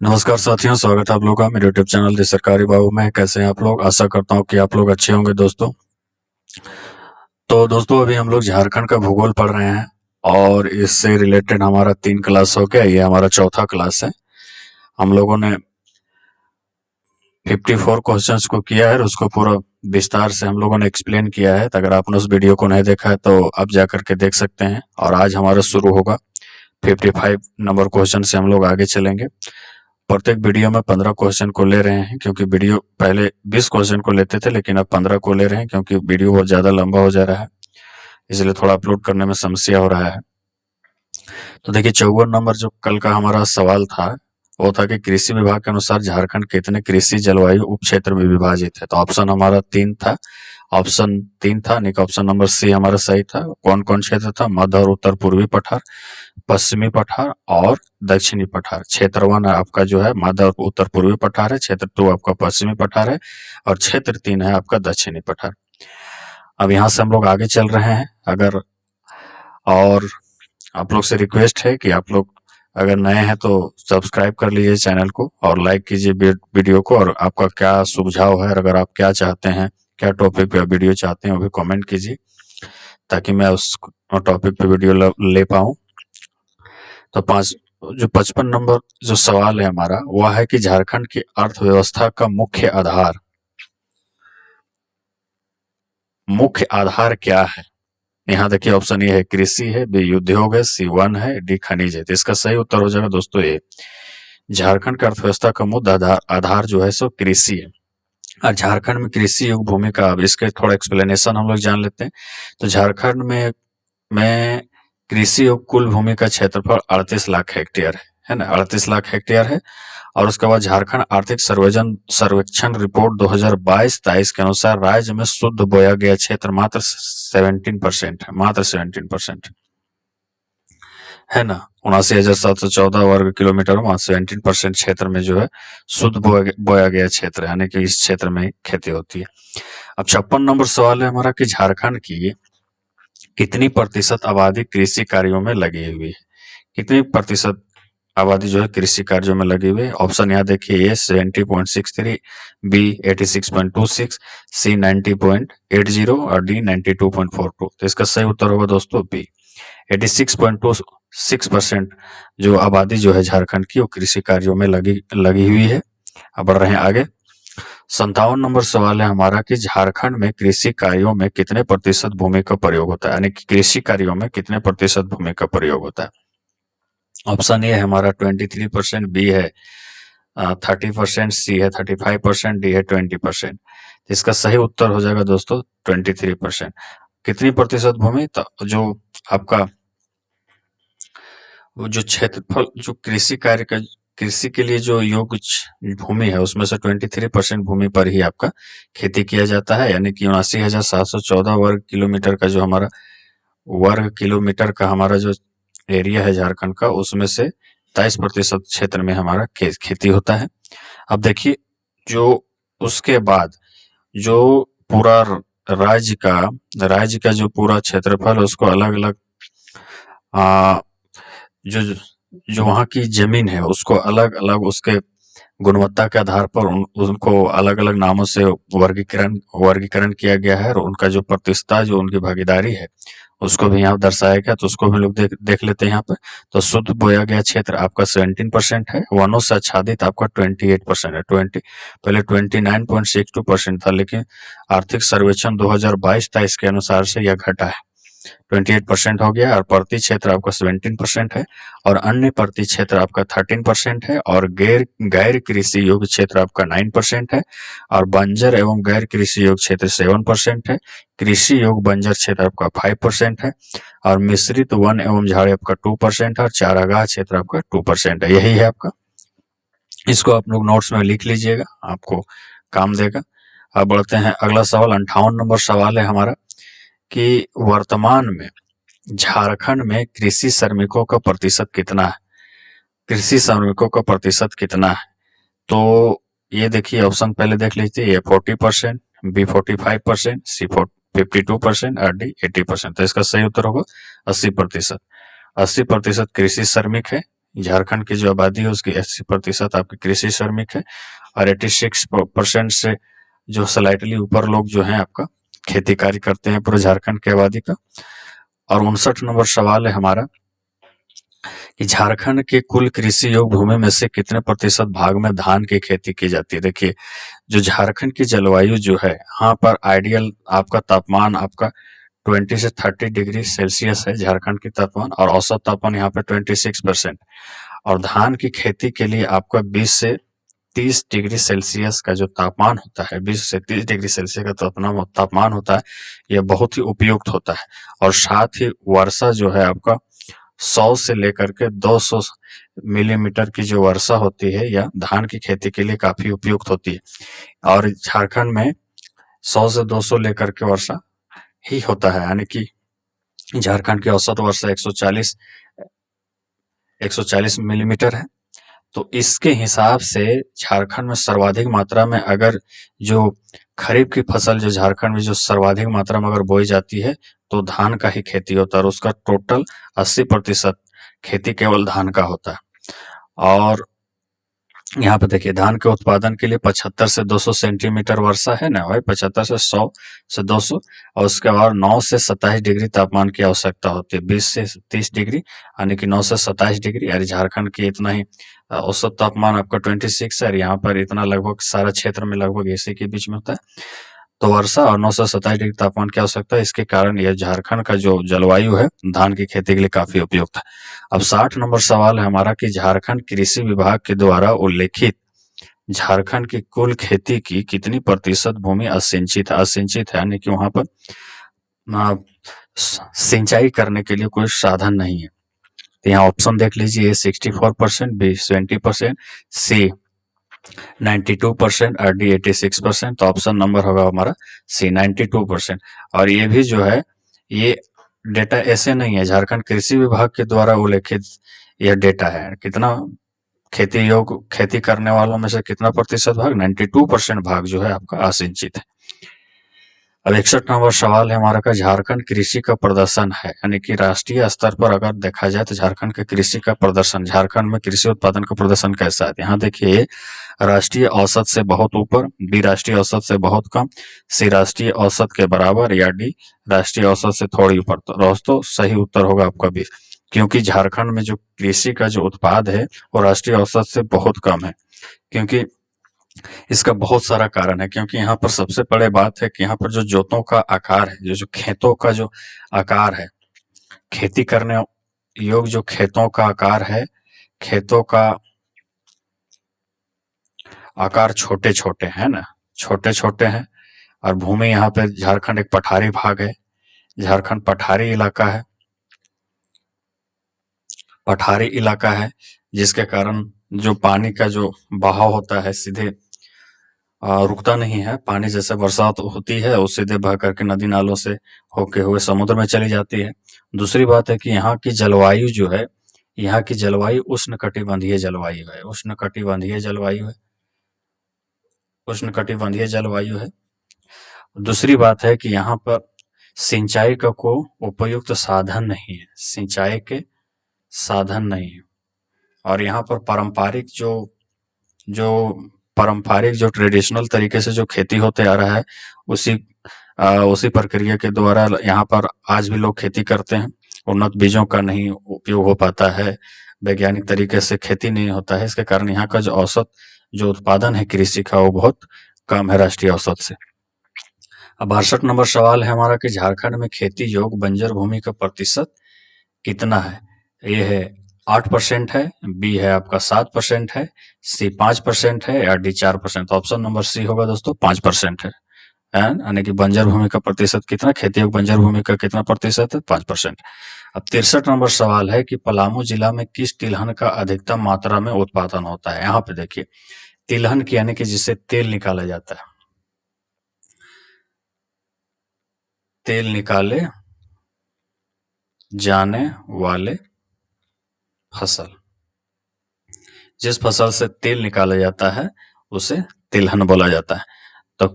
नमस्कार साथियों, स्वागत है आप लोगों का मेरे यूट्यूब चैनल दी सरकारी बाबू में। कैसे हैं आप लोग? आशा करता हूं कि आप लोग अच्छे होंगे दोस्तों। तो दोस्तों अभी हम लोग झारखंड का भूगोल पढ़ रहे हैं और इससे रिलेटेड हमारा 3 क्लास हो गया। ये हमारा चौथा क्लास है। हम लोगों ने 54 क्वेश्चंस को किया है और उसको पूरा विस्तार से हम लोगों ने एक्सप्लेन किया है। तो अगर आपने उस वीडियो को नहीं देखा है तो आप जा करके देख सकते हैं। और आज हमारा शुरू होगा 55 नंबर क्वेश्चन से। हम लोग आगे चलेंगे। प्रत्येक वीडियो में 15 क्वेश्चन को ले रहे हैं, क्योंकि वीडियो पहले 20 क्वेश्चन को लेते थे लेकिन अब 15 को ले रहे हैं, क्योंकि वीडियो बहुत ज्यादा लंबा हो जा रहा है, इसलिए थोड़ा अपलोड करने में समस्या हो रहा है। तो देखिए 54 नंबर जो कल का हमारा सवाल था वो था कि कृषि विभाग के अनुसार झारखंड कितने कृषि जलवायु उप क्षेत्र में विभाजित है। तो ऑप्शन हमारा 3 था। ऑप्शन 3 था, नहीं ऑप्शन नंबर सी हमारा सही था। कौन कौन क्षेत्र था? मध्य और उत्तर पूर्वी पठार, पश्चिमी पठार और दक्षिणी पठार। क्षेत्र 1 आपका जो है मध्य और उत्तर पूर्वी पठार है, क्षेत्र 2 आपका पश्चिमी पठार है और क्षेत्र 3 है आपका दक्षिणी पठार। अब यहाँ से हम लोग आगे चल रहे हैं। अगर और आप लोग से रिक्वेस्ट है कि आप लोग अगर नए हैं तो सब्सक्राइब कर लीजिए चैनल को और लाइक कीजिए वीडियो को। और आपका क्या सुझाव है, अगर आप क्या चाहते हैं, क्या टॉपिक पे वीडियो चाहते हैं, वो भी कमेंट कीजिए ताकि मैं उस टॉपिक पे वीडियो ले पाऊँ। तो 55 नंबर जो सवाल है हमारा वह है कि झारखंड की अर्थव्यवस्था का मुख्य आधार क्या है? यहाँ देखिए ऑप्शन ए है कृषि है, बी उद्योग है, सी वन है, डी खनिज है। तो इसका सही उत्तर हो जाएगा दोस्तों ए। झारखंड की अर्थव्यवस्था का मुख्य आधार जो है सो कृषि है। और झारखंड में कृषि युग भूमि का, अब इसके थोड़ा एक्सप्लेनेशन हम लोग जान लेते हैं। तो झारखंड में कृषि और कुल भूमि का क्षेत्रफल 38 लाख हेक्टेयर है ना, 38 लाख हेक्टेयर है। और उसके बाद झारखंड आर्थिक सर्वेक्षण रिपोर्ट 2022-23 के अनुसार राज्य में शुद्ध बोया गया क्षेत्र मात्र 17% है, मात्र 17% है ना। 79,714 वर्ग किलोमीटर में 17% क्षेत्र में जो है शुद्ध बोया गया क्षेत्र है, यानी कि इस क्षेत्र में खेती होती है। अब 56 नंबर सवाल है हमारा कि झारखंड की कितनी प्रतिशत आबादी कृषि कार्यों में लगी हुई है? कितनी प्रतिशत आबादी जो है कृषि कार्यों में लगी हुई है? ऑप्शन यहाँ देखिए, ए 70.63, बी 86.26, सी 90.80 और डी 92.42। तो इसका सही उत्तर होगा दोस्तों बी। 86.26% जो आबादी जो है झारखंड की वो कृषि कार्यों में लगी हुई है। अब बढ़ रहे हैं आगे। 57 नंबर सवाल है हमारा कि झारखंड में कृषि कार्यों में कितने प्रतिशत भूमि का प्रयोग होता है, यानी कि कृषि कार्यों में कितने प्रतिशत भूमि का प्रयोग होता है? ऑप्शन ए है हमारा 23%, बी है 30%, सी है 35%, डी है 20%। इसका सही उत्तर हो जाएगा दोस्तों 23%। कितनी प्रतिशत भूमि? तो जो आपका वो जो क्षेत्रफल जो कृषि के लिए जो योग्य भूमि है उसमें से 23% भूमि पर ही आपका खेती किया जाता है, यानी कि 79,714 वर्ग किलोमीटर का जो हमारा जो एरिया है झारखंड का, उसमें से 23% क्षेत्र में हमारा खेती होता है। अब देखिए जो उसके बाद जो पूरा राज्य का जो पूरा क्षेत्रफल है उसको अलग अलग जो जो वहाँ की जमीन है उसको अलग अलग उसके गुणवत्ता के आधार पर उनको अलग अलग नामों से वर्गीकरण किया गया है। और उनका जो प्रतिशतता जो उनकी भागीदारी है उसको भी यहाँ दर्शाया गया, तो उसको भी लोग देख लेते हैं यहाँ पे। तो शुद्ध बोया गया क्षेत्र आपका 17% है, वनों से आच्छादित आपका 28% है। पहले 29.62% था, लेकिन आर्थिक सर्वेक्षण 2022-23 के अनुसार से यह घटा है, 28% हो गया। और प्रति क्षेत्र आपका 17% है और अन्य प्रति क्षेत्र आपका 13% है। और गैर कृषि योग्य क्षेत्र आपका 9% है और बंजर एवं गैर कृषि योग्य क्षेत्र 7% है। कृषि योग्य बंजर क्षेत्र आपका 5% है और मिश्रित वन एवं झाड़ी आपका 2% है और चारागाह क्षेत्र आपका 2% है। यही है आपका। इसको आप लोग नोट्स में लिख लीजिएगा, आपको काम देगा। अब बढ़ते हैं अगला सवाल। 58 नंबर सवाल है हमारा कि वर्तमान में झारखंड में कृषि श्रमिकों का प्रतिशत कितना है? कृषि श्रमिकों का प्रतिशत कितना है? तो ये देखिए ऑप्शन पहले देख लीजिए, ए 40%, बी 45%, सी 52% और डी 80%। तो इसका सही उत्तर होगा 80%। 80% कृषि श्रमिक है झारखंड की जो आबादी है उसकी 80% आपके कृषि श्रमिक है और 86% से जो स्लाइटली ऊपर लोग जो हैं आपका खेती कार्य करते हैं पूरे झारखंड की आबादी का। और 59 नंबर सवाल है हमारा कि झारखंड के कुल कृषि योग्य भूमि में से कितने प्रतिशत भाग में धान की खेती की जाती है। देखिए, जो झारखंड की जलवायु जो है, यहाँ पर आइडियल आपका तापमान आपका 20 से 30 डिग्री सेल्सियस है झारखंड की तापमान, और औसत तापमान यहाँ पे 26%। और धान की खेती के लिए आपका 20 से 30 डिग्री सेल्सियस का जो तापमान होता है, 20 से 30 डिग्री सेल्सियस का तापमान होता है, यह बहुत ही उपयुक्त होता है। और साथ ही वर्षा जो है आपका 100 से लेकर के 200 मिलीमीटर की जो वर्षा होती है, यह धान की खेती के लिए काफी उपयुक्त होती है। और झारखंड में 100 से 200 लेकर के वर्षा ही होता है, यानी कि झारखंड की औसत वर्षा 140 मिलीमीटर है। तो इसके हिसाब से झारखंड में सर्वाधिक मात्रा में अगर जो खरीफ की फसल जो झारखंड में जो सर्वाधिक मात्रा में अगर बोई जाती है तो धान का ही खेती होता है, और उसका टोटल 80% खेती केवल धान का होता है। और यहाँ पे देखिए, धान के उत्पादन के लिए 75 से 200 सेंटीमीटर वर्षा है ना भाई, 75 से 100 से 200, और उसके बाद 9 से 27 डिग्री तापमान की आवश्यकता होती है। 20 से 30 डिग्री यानी कि 9 से 27 डिग्री, यानी झारखंड की इतना ही औसत तापमान आपका 26 है, और यहाँ पर इतना लगभग सारा क्षेत्र में लगभग इसी के बीच में होता है। तो वर्षा और 9 से 27 डिग्री तापमान की आवश्यकता है, इसके कारण यह झारखंड का जो जलवायु है धान की खेती के लिए काफी उपयुक्त है। अब 60 नंबर सवाल है हमारा कि झारखंड कृषि विभाग के द्वारा उल्लेखित झारखंड की कुल खेती की कितनी प्रतिशत भूमि असिंचित है। असिंचित है यानी कि वहां पर सिंचाई करने के लिए कोई साधन नहीं है। तो यहाँ ऑप्शन देख लीजिए, 64%, बी 20%, सी 92% और डी 86%। तो ऑप्शन नंबर होगा हमारा सी 92%। और ये भी जो है, ये डेटा ऐसे नहीं है, झारखंड कृषि विभाग के द्वारा उल्लेखित यह डेटा है। कितना खेती योग्य खेती करने वालों में से कितना प्रतिशत भाग, 92% भाग जो है आपका असिंचित है। अब 61 नंबर सवाल है हमारा का झारखंड कृषि का प्रदर्शन है, यानी कि राष्ट्रीय स्तर पर अगर देखा जाए तो झारखंड के कृषि का प्रदर्शन, झारखंड में कृषि उत्पादन का प्रदर्शन कैसा है। यहाँ देखिए, राष्ट्रीय औसत से बहुत ऊपर, बी राष्ट्रीय औसत से बहुत कम, सी राष्ट्रीय औसत के बराबर, या डी राष्ट्रीय औसत से थोड़ी ऊपर। तो दोस्तों सही उत्तर होगा आपका बी, क्योंकि झारखंड में जो कृषि का जो उत्पाद है वो राष्ट्रीय औसत से बहुत कम है। क्योंकि इसका बहुत सारा कारण है, क्योंकि यहाँ पर सबसे बड़ी बात है कि यहाँ पर जो जोतों का आकार है, जो खेतों का जो आकार है, खेती करने योग्य जो खेतों का आकार है, खेतों का आकार छोटे छोटे है ना, छोटे छोटे हैं। और भूमि यहाँ पे झारखंड एक पठारी भाग है, झारखंड पठारी इलाका है, पठारी इलाका है, जिसके कारण जो पानी का जो बहाव होता है सीधे रुकता नहीं है। पानी जैसे बरसात होती है वो सीधे बह करके नदी नालों से होके हुए समुद्र में चली जाती है। दूसरी बात है कि यहाँ की जलवायु जो है, यहाँ की जलवायु उष्णकटिबंधीय जलवायु है, उष्णकटिबंधीय जलवायु है, उष्णकटिबंधीय जलवायु है। दूसरी बात है कि यहाँ पर सिंचाई का कोई उपयुक्त साधन नहीं है, सिंचाई के साधन नहीं है। और यहाँ पर पारंपरिक जो ट्रेडिशनल तरीके से जो खेती होते आ रहा है, उसी प्रक्रिया के द्वारा यहाँ पर आज भी लोग खेती करते हैं। उन्नत बीजों का नहीं उपयोग हो पाता है, वैज्ञानिक तरीके से खेती नहीं होता है, इसके कारण यहाँ का जो औसत जो उत्पादन है कृषि का वो बहुत कम है राष्ट्रीय औसत से। अब 62 नंबर सवाल है हमारा कि झारखंड में खेती योग्य बंजर भूमि का प्रतिशत कितना है। ये है 8% है, बी है आपका 7% है, सी 5% है, या डी 4%। ऑप्शन नंबर सी होगा दोस्तों, 5% है। यानी कि बंजर भूमि का प्रतिशत कितना, खेती योग्य बंजर भूमि का कितना प्रतिशत है, 5%। अब 63 नंबर सवाल है कि पलामू जिला में किस तिलहन का अधिकतम मात्रा में उत्पादन होता है। यहाँ पे देखिए, तिलहन की यानी कि जिससे तेल निकाला जाता है, तेल निकाले जाने वाले फसल, जिस फसल से तेल निकाला जाता है उसे तिलहन बोला जाता है। तो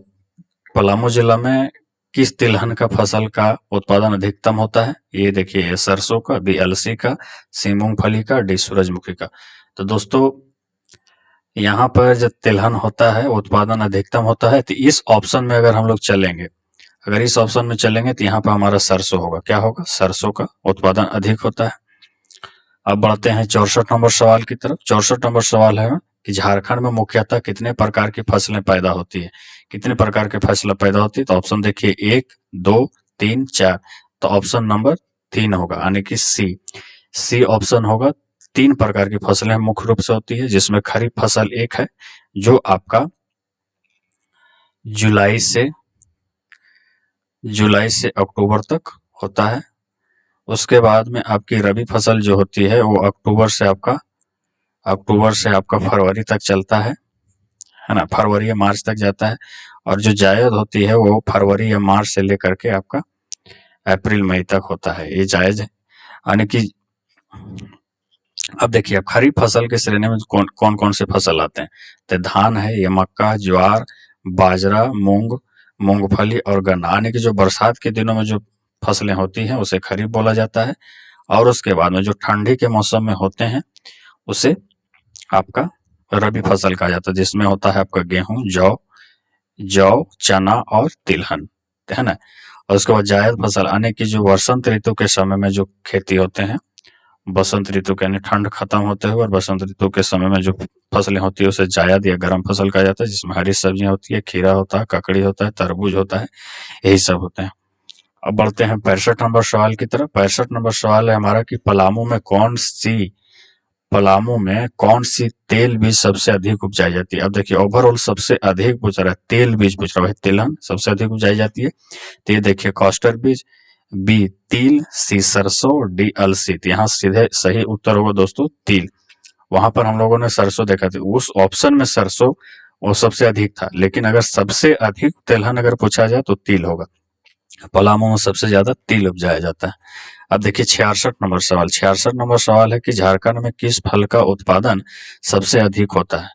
पलामू जिला में किस तिलहन का फसल का उत्पादन अधिकतम होता है? ये देखिए, ए सरसों का, बी अलसी का, सी मूंगफली का, डी सूरजमुखी का। तो दोस्तों यहाँ पर जब तिलहन होता है उत्पादन अधिकतम होता है, तो इस ऑप्शन में अगर हम लोग चलेंगे, अगर इस ऑप्शन में चलेंगे तो यहाँ पर हमारा सरसों होगा। क्या होगा? सरसों का उत्पादन अधिक होता है। अब बढ़ते हैं 64 नंबर सवाल की तरफ। 64 नंबर सवाल है कि झारखंड में मुख्यतः कितने प्रकार की फसलें पैदा होती है? कितने प्रकार की फसलें पैदा होती है? तो ऑप्शन देखिए 1, 2, 3, 4। तो ऑप्शन नंबर 3 होगा, यानी कि सी ऑप्शन होगा। 3 प्रकार की फसलें मुख्य रूप से होती है, जिसमें खरीफ फसल एक है जो आपका जुलाई से अक्टूबर तक होता है। उसके बाद में आपकी रबी फसल जो होती है वो अक्टूबर से आपका फरवरी तक चलता है ना, फरवरी या मार्च तक जाता है। और जो जायद होती है वो फरवरी या मार्च से लेकर के आपका अप्रैल मई तक होता है, ये जायज है। यानी कि अब देखिए, अब खरीफ फसल के श्रेणी में कौन कौन से फसल आते हैं? तो धान है, या मक्का, ज्वार, बाजरा, मूंगफली और गन्ना। यानी कि जो बरसात के दिनों में जो फसलें होती हैं उसे खरीफ बोला जाता है, और उसके बाद में जो ठंडी के मौसम में होते हैं उसे आपका रबी फसल कहा जाता है, जिसमें होता है आपका गेहूं, जौ, चना और तिलहन, है ना। और उसके बाद जायद फसल, यानी कि जो वसंत ऋतु के समय में जो खेती होते हैं, बसंत ऋतु के यानी ठंड खत्म होते हुए और बसंत ऋतु के समय में जो फसलें होती है उसे जायद या गर्म फसल कहा जाता है, जिसमें हरी सब्जियां होती है, खीरा होता है, ककड़ी होता है, तरबूज होता है, यही सब होते हैं। अब बढ़ते हैं 65 नंबर सवाल की तरफ। 65 नंबर सवाल है हमारा कि पलामू में कौन सी तेल बीज सबसे अधिक उपजाई जाती है? अब देखिए, ओवरऑल सबसे अधिक पूछ रहा है, तेल बीज पूछ रहा है, तिलहन सबसे अधिक उपजाई जाती है। तो ये देखिए, कॉस्टर बीज, बी तिल, सी सरसों, डी अलसी। तो यहाँ सीधे सही उत्तर होगा दोस्तों तिल। वहां पर हम लोगों ने सरसों देखा था, उस ऑप्शन में सरसों वो सबसे अधिक था, लेकिन अगर सबसे अधिक तिलहन अगर पूछा जाए तो तिल होगा। पलामू में सबसे ज्यादा तिल उपजाया जाता है। अब देखिए 66 नंबर सवाल। 66 नंबर सवाल है कि झारखंड में किस फल का उत्पादन सबसे अधिक होता है?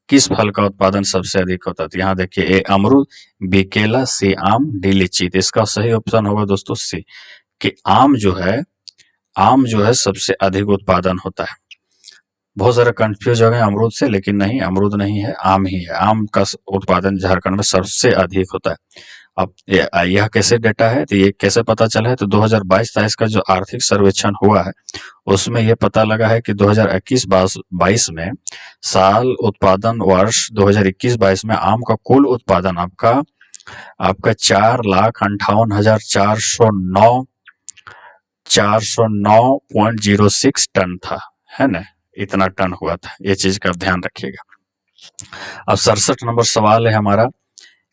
किस फल का उत्पादन सबसे अधिक होता है? तो यहाँ देखिए, ए अमरूद, बी केला, सी आम, डी लीची। तो इसका सही ऑप्शन होगा दोस्तों सी, कि आम जो है सबसे अधिक उत्पादन होता है। बहुत सारे कंफ्यूज हो गए अमरूद से, लेकिन नहीं, अमरूद नहीं है, आम ही है। आम का उत्पादन झारखंड में सबसे अधिक होता है। अब यह कैसे डेटा है, तो ये कैसे पता चला है? तो 2022-23 का जो आर्थिक सर्वेक्षण हुआ है उसमें यह पता लगा है कि 2021-22 में साल उत्पादन वर्ष 2021-22 में आम का कुल उत्पादन आपका 4,58,409.06 टन था, है ना। इतना टन हुआ था, ये चीज का ध्यान रखिएगा। अब 67 नंबर सवाल है हमारा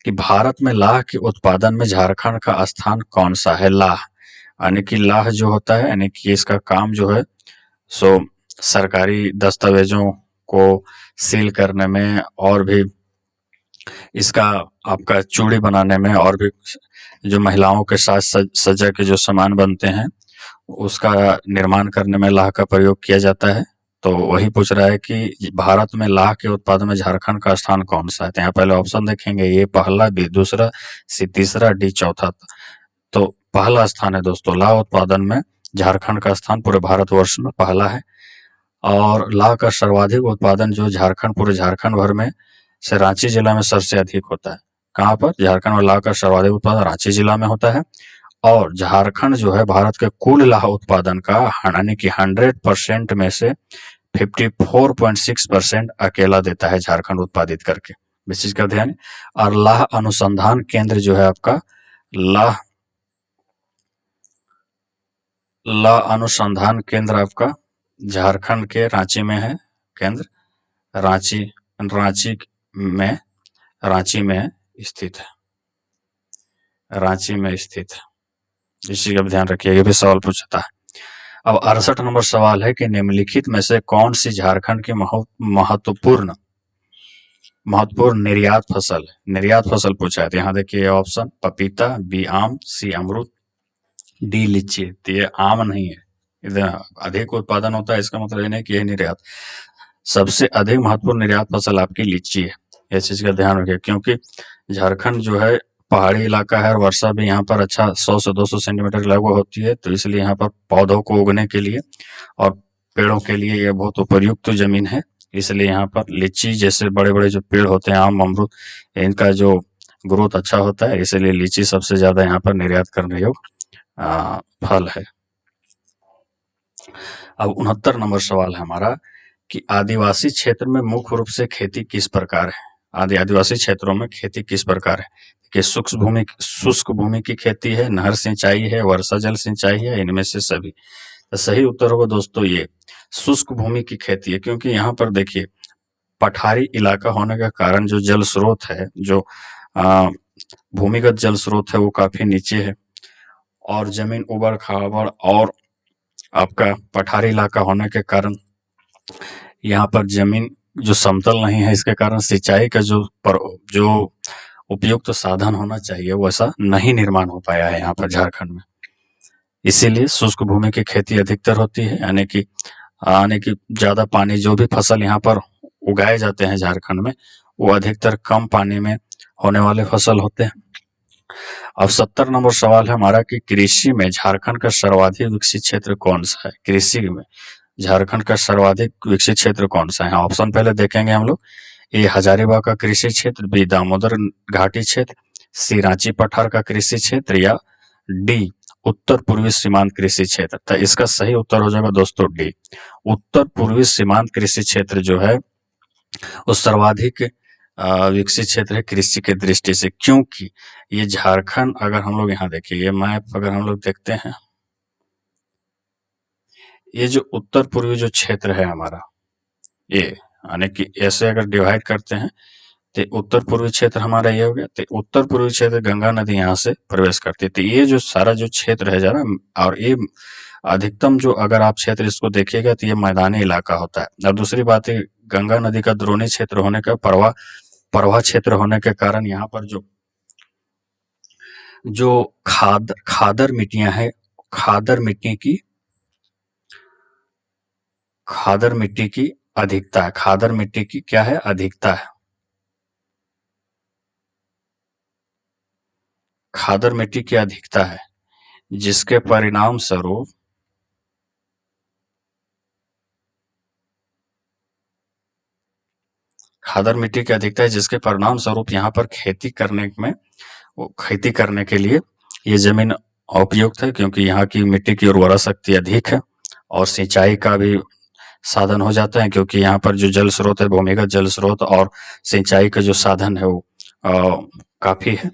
कि भारत में लाह के उत्पादन में झारखंड का स्थान कौन सा है? लाह, यानी कि लाह जो होता है, यानी कि इसका काम जो है सो सरकारी दस्तावेजों को सील करने में, और भी इसका आपका चूड़ी बनाने में, और भी जो महिलाओं के साथ सज्जा के जो सामान बनते हैं उसका निर्माण करने में लाह का प्रयोग किया जाता है। तो वही पूछ रहा है कि भारत में लाह के उत्पादन में झारखंड का स्थान कौन सा है? तो यहाँ पहले ऑप्शन देखेंगे, ये पहला, बी दूसरा, सी तीसरा, डी चौथा। तो पहला स्थान है दोस्तों, लाह उत्पादन में झारखंड का स्थान पूरे भारतवर्ष में पहला है। और लाह का सर्वाधिक उत्पादन जो झारखंड, पूरे झारखंड भर में से रांची जिला में सबसे अधिक होता है। कहाँ पर? झारखंड में लाह का सर्वाधिक उत्पादन रांची जिला में होता है। और झारखंड जो है भारत के कुल लाह उत्पादन का यानी कि 100% में से 54.6% अकेला देता है झारखंड उत्पादित करके, इस चीज का ध्यान। और लाह अनुसंधान केंद्र जो है आपका, लाह अनुसंधान केंद्र आपका झारखंड के रांची में है। केंद्र रांची में स्थित है, रांची में स्थित है, इस चीज का ध्यान रखिए, ये भी सवाल पूछा था। अब 68 नंबर सवाल है कि निम्नलिखित में से कौन सी झारखंड की महत्वपूर्ण निर्यात फसल पूछा है? तो यहाँ देखिए ऑप्शन, पपीता, बी आम, सी अमरूद, डी लीची। तो ये आम नहीं है, इधर अधिक उत्पादन होता है, इसका मतलब ये नहीं कि यह निर्यात। सबसे अधिक महत्वपूर्ण निर्यात फसल आपकी लीची है, इस चीज का ध्यान रखिए, क्योंकि झारखंड जो है पहाड़ी इलाका है और वर्षा भी यहाँ पर अच्छा 100 से 200 सेंटीमीटर लगभग होती है, तो इसलिए यहाँ पर पौधों को उगने के लिए और पेड़ों के लिए यह बहुत उपयुक्त जमीन है। इसलिए यहाँ पर लीची जैसे बड़े बड़े जो पेड़ होते हैं, आम, अमरूद, इनका जो ग्रोथ अच्छा होता है, इसलिए लीची सबसे ज्यादा यहाँ पर निर्यात करने योग्य फल है। अब 69 नंबर सवाल है हमारा कि आदिवासी क्षेत्र में मुख्य रूप से खेती किस प्रकार है। आदिवासी क्षेत्रों में खेती किस प्रकार है कि शुष्क भूमि की खेती है, नहर सिंचाई है, वर्षा जल सिंचाई है, इनमें से सभी। तो सही उत्तर होगा दोस्तों ये शुष्क भूमि की खेती है, क्योंकि यहाँ पर देखिए पठारी इलाका होने का कारण जो जल स्रोत है, जो भूमिगत जल स्रोत है, वो काफी नीचे है और जमीन उबड़ खाबड़ और आपका पठारी इलाका होने के कारण यहाँ पर जमीन जो समतल नहीं है, इसके कारण सिंचाई का जो उपयुक्त साधन होना चाहिए वैसा नहीं निर्माण हो पाया है यहाँ पर झारखंड में। इसीलिए शुष्क भूमि की खेती अधिकतर होती है, यानी कि ज्यादा पानी जो भी फसल यहाँ पर उगाए जाते हैं झारखंड में, वो अधिकतर कम पानी में होने वाले फसल होते हैं। अब 70 नंबर सवाल है हमारा कि कृषि में झारखंड का सर्वाधिक विकसित क्षेत्र कौन सा है। कृषि में झारखंड का सर्वाधिक विकसित क्षेत्र कौन सा है। ऑप्शन पहले देखेंगे हम लोग। ए हजारीबाग का कृषि क्षेत्र, बी दामोदर घाटी क्षेत्र, सी रांची पठार का कृषि क्षेत्र, या डी उत्तर पूर्वी सीमांत कृषि क्षेत्र। तो इसका सही उत्तर हो जाएगा दोस्तों डी उत्तर पूर्वी सीमांत कृषि क्षेत्र जो है वो सर्वाधिक विकसित क्षेत्र है कृषि के दृष्टि से, क्योंकि ये झारखंड, अगर हम लोग यहाँ देखिए ये मैप अगर हम लोग देखते हैं, ये जो उत्तर पूर्वी जो क्षेत्र है हमारा, ये यानी कि ऐसे अगर डिवाइड करते हैं तो उत्तर पूर्वी क्षेत्र हमारा ये हो गया। तो उत्तर पूर्वी क्षेत्र गंगा नदी यहाँ से प्रवेश करती है। तो ये जो सारा जो क्षेत्र है जरा, और ये अधिकतम जो अगर आप क्षेत्र इसको देखिएगा तो ये मैदानी इलाका होता है। और दूसरी बात है गंगा नदी का द्रोणी क्षेत्र होने का, प्रवाह क्षेत्र होने के कारण यहाँ पर जो खादर मिट्टियां है, खादर मिट्टी की अधिकता है। खादर मिट्टी की क्या है, अधिकता है। खादर मिट्टी की अधिकता है, जिसके परिणाम स्वरूप खादर मिट्टी की अधिकता है, जिसके परिणाम स्वरूप यहाँ पर खेती करने के लिए ये जमीन उपयुक्त है, क्योंकि यहाँ की मिट्टी की उर्वरा शक्ति अधिक है और सिंचाई का भी साधन हो जाता है, क्योंकि यहाँ पर जो जल स्रोत है, भूमिगत जल स्रोत और सिंचाई का जो साधन है वो काफी है।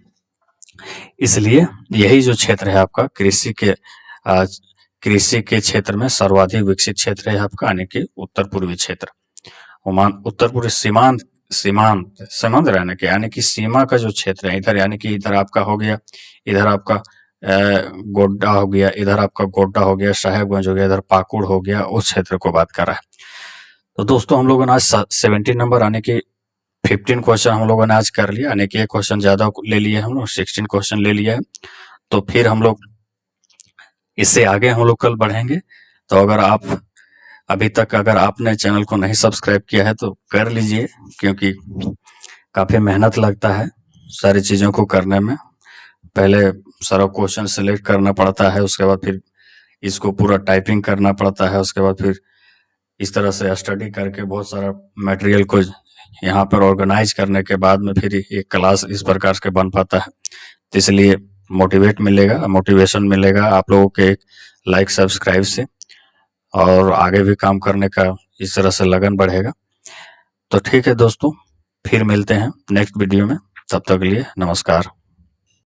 इसलिए यही जो क्षेत्र है आपका कृषि के क्षेत्र में सर्वाधिक विकसित क्षेत्र है आपका, यानी कि उत्तर पूर्वी क्षेत्र, उत्तर पूर्वी सीमांत रहने के, यानी कि सीमा का जो क्षेत्र है इधर, यानी कि इधर आपका हो गया, इधर आपका गोड्डा हो गया, इधर आपका गोड्डा हो गया, साहेबगंज हो गया, इधर पाकुड़ हो गया, उस क्षेत्र को बात कर रहा है। तो दोस्तों हम लोगों ने आज 17 नंबर यानी कि 15 क्वेश्चन हम लोगों ने आज कर लिया, यानी कि एक क्वेश्चन ज्यादा ले लिए हम लोग, 16 क्वेश्चन ले लिया है। तो फिर हम लोग इससे आगे हम लोग कल बढ़ेंगे। तो अगर आप अभी तक अगर आपने चैनल को नहीं सब्सक्राइब किया है तो कर लीजिए, क्योंकि काफी मेहनत लगता है सारी चीजों को करने में। पहले सारा क्वेश्चन सिलेक्ट करना पड़ता है, उसके बाद फिर इसको पूरा टाइपिंग करना पड़ता है, उसके बाद फिर इस तरह से स्टडी करके बहुत सारा मटेरियल को यहाँ पर ऑर्गेनाइज करने के बाद में फिर एक क्लास इस प्रकार के बन पाता है। तो इसलिए मोटिवेशन मिलेगा आप लोगों के लाइक सब्सक्राइब से, और आगे भी काम करने का इस तरह से लगन बढ़ेगा। तो ठीक है दोस्तों, फिर मिलते हैं नेक्स्ट वीडियो में, तब तक के लिए नमस्कार।